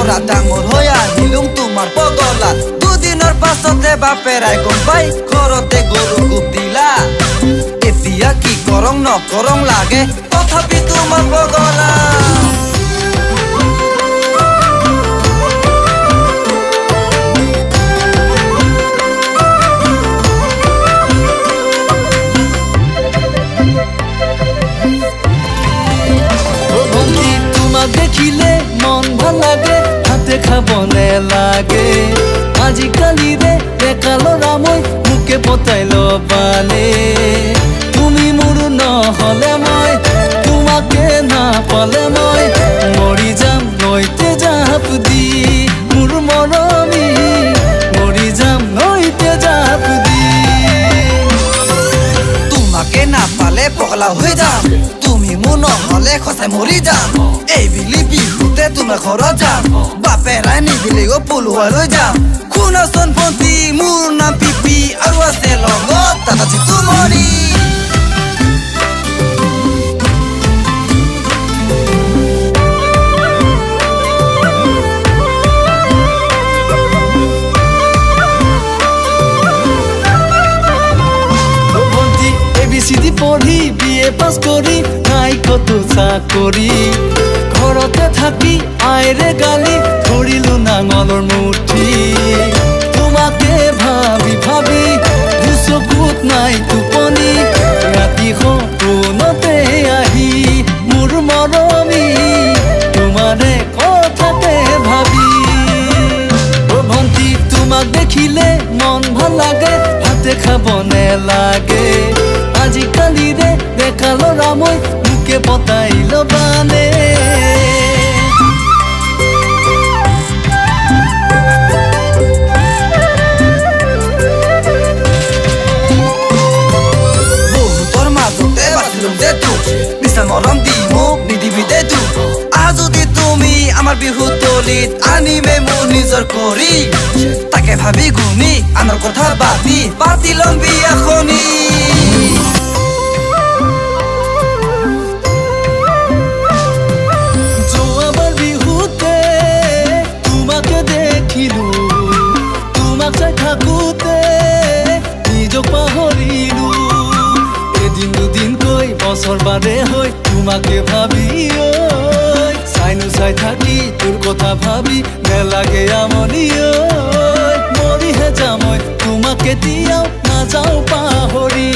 পৰা ডাঙৰ হৈ আহিলোঁ তোমাৰ পগলাত দুদিনৰ পাছতে বাপেৰাই গম পাই ঘৰতে গৰু গোপ দিলা এতিয়া কি কৰং নকৰং লাগে তথাপি তোমাৰ পগলা দেখিলে মন ভাল লাগে হাতে খাবনে লাগে আজিকালি ৰে ডেকা ল'ৰা মই মোকে পতাই ল'বানে তুমি মোৰ নহ'লে মই তোমাকে নাপালে মই মৰি যাম নৈতে জাপ দি মোৰ মৰমী মৰি যাম নৈতে জাপ দি তোমাকে নাপালে পগলা হৈ যাম তুমি মোৰ নহ'লে সঁচাই মৰি যাম এইবেলি বিহুতে তোমাৰ ঘৰত যাম বাপেৰাই নিদিলেও পলুৱাই লৈ যাম শুনাচোন ভণ্টি মোৰ নাম পিপি আৰু আছে লগত দাদা চিতুমণি ABCD পঢ়ি BA পাছ কৰি নাই কতো চাকৰি ঘৰতে থাকি আইৰে গালি ধৰিলো নাঙলৰ মুঠি তোমাকে ভাবি ভাবি চকুত নাই টোপনি ৰাতি সপোনতে আহি মোৰ মৰমী তোমাৰে কথাতে ভাবি ভণ্টি তোমাক দেখিলে মন ভাল লাগে হাতে খাবনে লাগে আজিকালি রে ডেকা ল'ৰা মই মোকে পতাই ল'বানে বহুতৰ মাজতে বাচিলোঁ যে তোক নিচা মৰম দি মোক নিদিবি দে তোক যদি তুমি আমাৰ বিহু তলিত আনিমে মোৰ নিজৰ কৰি তাকে ভাবি গুণি আনৰ কথা বাদি পাতি ল'ম বিয়াখনি তোমাক চাই থাকোঁতে নিজক পাহৰিলো এদিন দুদিনকৈ বছৰ বাদে হৈ তোমাকে ভাবি চাইনো চাই থাকি তোৰ কথা ভাবি নেলাগে আমনি মৰিহে যাম মই তোমাক কেতিয়াও নাযাওঁ পাহৰি